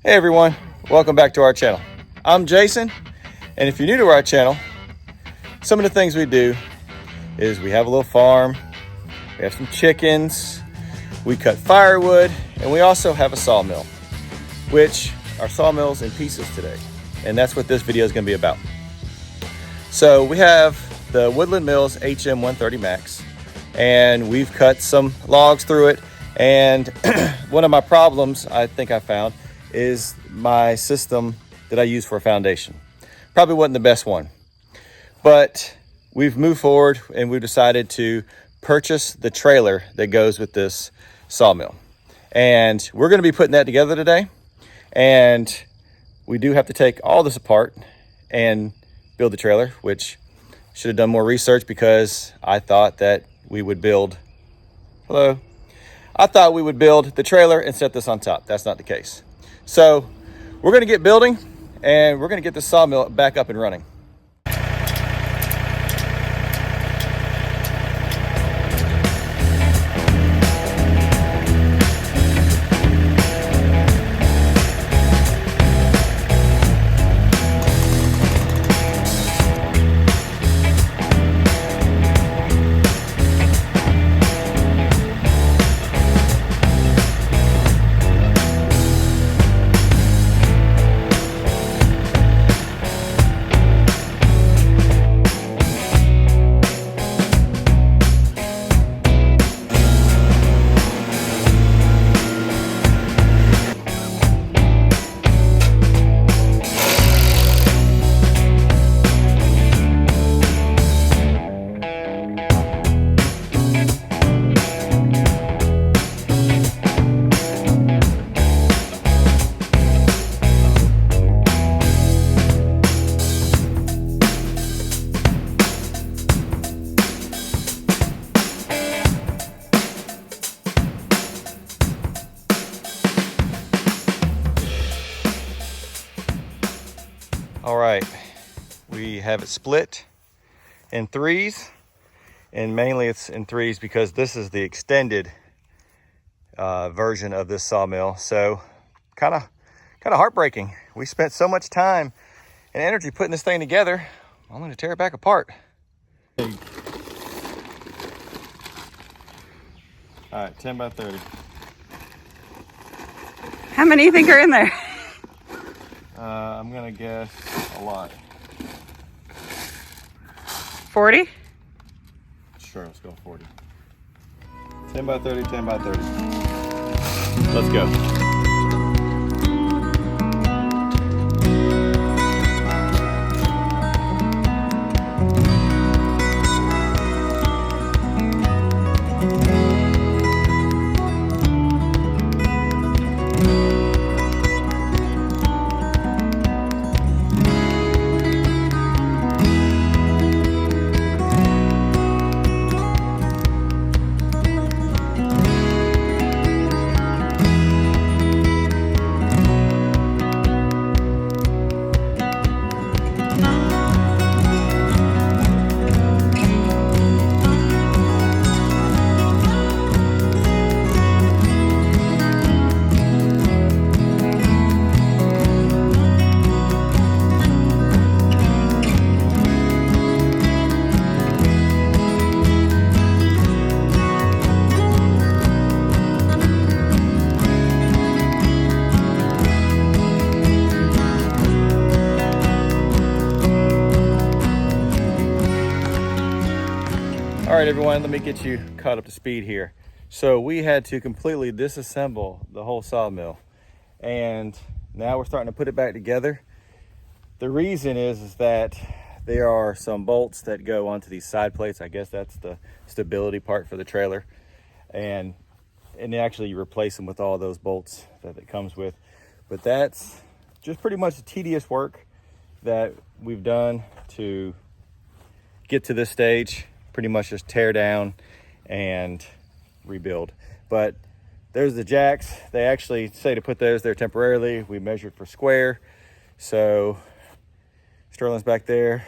Hey everyone, welcome back to our channel. I'm Jason, and if you're new to our channel, some of the things we do is we have a little farm, we have some chickens, we cut firewood, and we also have a sawmill, which our sawmill's in pieces today, and that's what this video is going to be about. So we have the Woodland Mills HM130 Max, and we've cut some logs through it, and one of my problems I think I found is my system that I use for a foundation. Probably wasn't the best one, but we've moved forward and we've decided to purchase the trailer that goes with this sawmill. And we're gonna be putting that together today. And we do have to take all this apart and build the trailer, which should have done more research because I thought that we would build, I thought we would build the trailer and set this on top. That's not the case. So we're gonna get building and we're gonna get the sawmill back up and running. All right, we have it split in threes, and mainly it's in threes because this is the extended version of this sawmill. So kind of heartbreaking. We spent so much time and energy putting this thing together. I'm going to tear it back apart. All right, 10 by 30. How many do you think are in there? I'm gonna guess a lot. 40? Sure, let's go 40. 10 by 30, 10 by 30. Let's go. All right, everyone, let me get you caught up to speed here. So we had to completely disassemble the whole sawmill, and now we're starting to put it back together. The reason is that there are some bolts that go onto these side plates. I guess that's the stability part for the trailer, and actually you replace them with all those bolts that it comes with. But that's just pretty much the tedious work that we've done to get to this stage. Pretty much just tear down and rebuild. But there's the jacks. They actually say to put those there temporarily. We measured for square. So Sterling's back there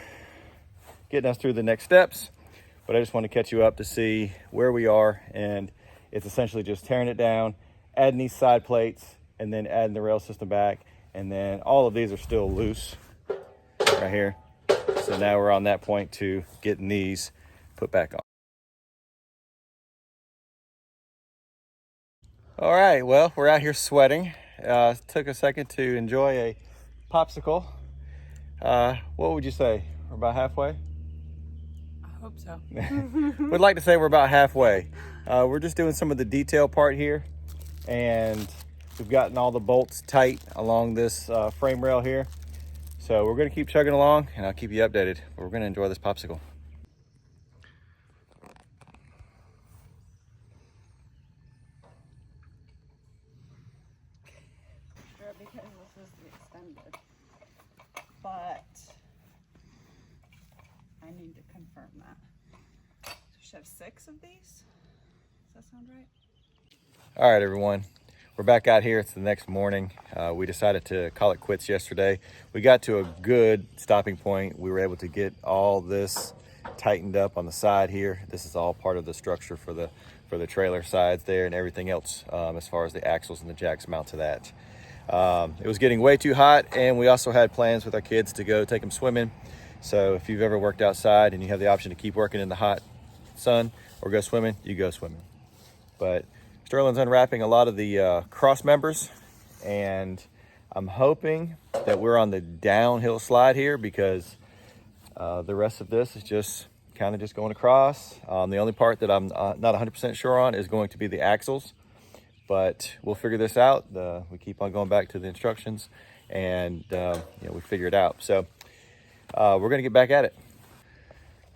getting us through the next steps. But I just want to catch you up to see where we are. And it's essentially just tearing it down, adding these side plates, and then adding the rail system back. And then all of these are still loose right here. So now we're on that point to getting these put back on. All right, well, we're out here sweating. Took a second to enjoy a popsicle. What would you say? We're about halfway? I hope so. We'd like to say we're about halfway. We're just doing some of the detail part here, and we've gotten all the bolts tight along this frame rail here. So we're gonna keep chugging along, and I'll keep you updated. We're gonna enjoy this popsicle. Because this is the extended, but I need to confirm that. So we should have 6 of these. Does that sound right? All right, everyone. We're back out here. It's the next morning. We decided to call it quits yesterday. We got to a good stopping point. We were able to get all this tightened up on the side here. This is all part of the structure for the trailer sides there and everything else, as far as the axles and the jacks mount to that. It was getting way too hot, and we also had plans with our kids to go take them swimming. So if you've ever worked outside and you have the option to keep working in the hot sun or go swimming, you go swimming. But Sterling's unwrapping a lot of the cross members, and I'm hoping that we're on the downhill slide here, because the rest of this is just kind of just going across. The only part that I'm not 100% sure on is going to be the axles. But we'll figure this out. We keep on going back to the instructions, and we figure it out. So we're gonna get back at it.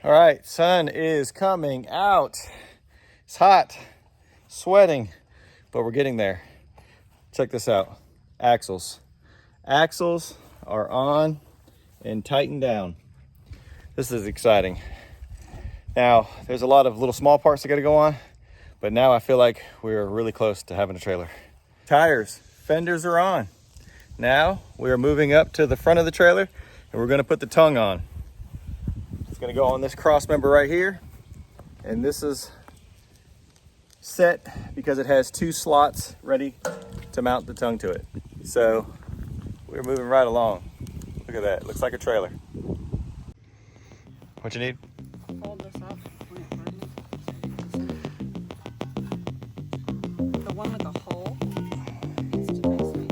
All right, sun is coming out. It's hot, sweating, but we're getting there. Check this out, axles. Axles are on and tightened down. This is exciting. Now, there's a lot of little small parts that gotta go on, but now I feel like we're really close to having a trailer. Tires, fenders are on. Now we are moving up to the front of the trailer, and we're gonna put the tongue on. It's gonna go on this cross member right here. And this is set because it has 2 slots ready to mount the tongue to it. So we're moving right along. Look at that, it looks like a trailer. What you need? Fold this up. The one with the hole needs to face me.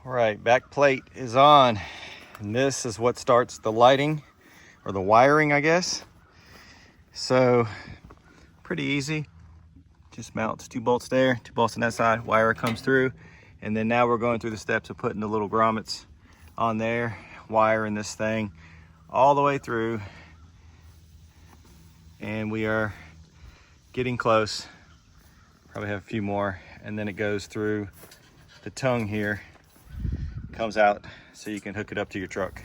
All right, back plate is on, and this is what starts the lighting, or the wiring, I guess. So pretty easy. Just mounts 2 bolts there, 2 bolts on that side, wire comes through, and then now we're going through the steps of putting the little grommets on there, wiring this thing all the way through, and we are getting close. Probably have a few more, and then it goes through the tongue here, comes out so you can hook it up to your truck.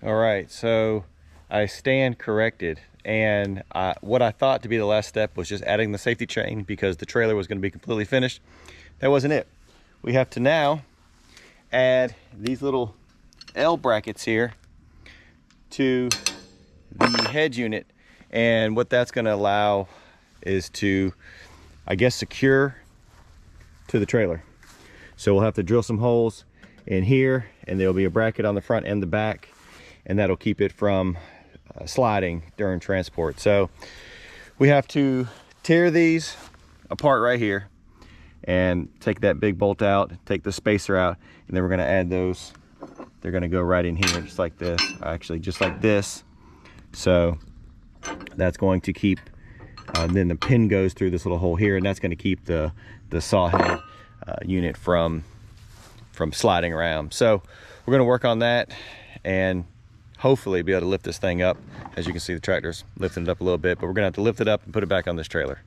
All right, so I stand corrected, and what I thought to be the last step was just adding the safety chain because the trailer was going to be completely finished. That wasn't it. We have to now add these little L brackets here to the head unit, and what that's going to allow is to, I guess, secure to the trailer. So we'll have to drill some holes in here, and there'll be a bracket on the front and the back, and that'll keep it from sliding during transport. So we have to tear these apart right here and take that big bolt out, take the spacer out, and then we're going to add those. They're going to go right in here just like this, actually just like this, So that's going to keep, then the pin goes through this little hole here, and that's going to keep the saw head unit from sliding around. So we're going to work on that and hopefully be able to lift this thing up. As you can see, the tractor's lifting it up a little bit, but we're going to have to lift it up and put it back on this trailer.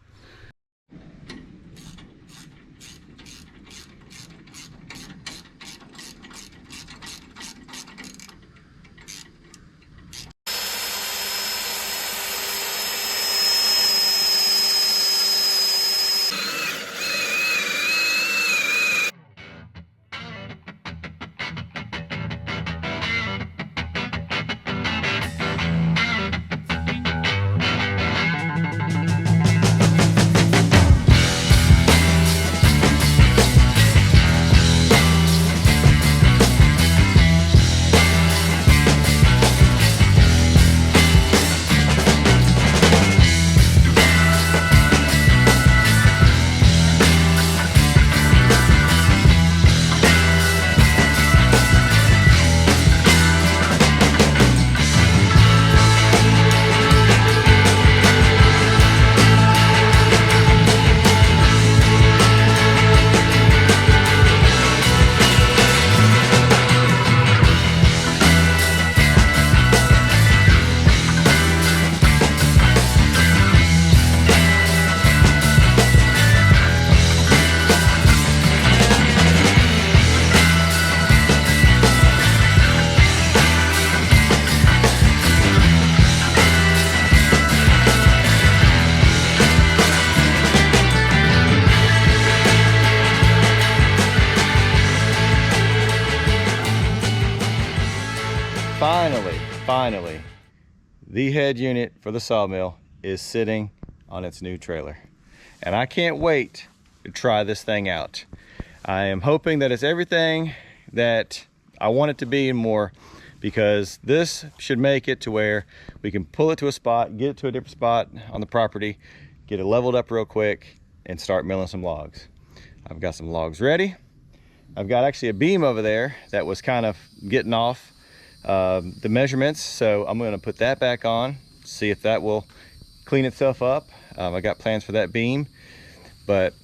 Finally, the head unit for the sawmill is sitting on its new trailer. And I can't wait to try this thing out. I am hoping that it's everything that I want it to be and more, because this should make it to where we can pull it to a spot, get it to a different spot on the property, get it leveled up real quick, and start milling some logs. I've got some logs ready. I've got actually a beam over there that was kind of getting off the measurements, so I'm going to put that back on, see if that will clean itself up. I got plans for that beam, but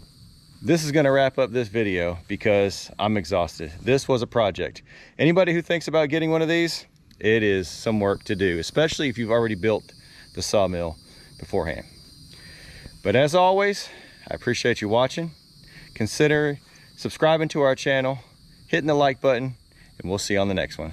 this is going to wrap up this video because I'm exhausted. This was a project. Anybody who thinks about getting one of these, it is some work to do, especially if you've already built the sawmill beforehand. But as always, I appreciate you watching. Consider subscribing to our channel, hitting the like button, and we'll see you on the next one.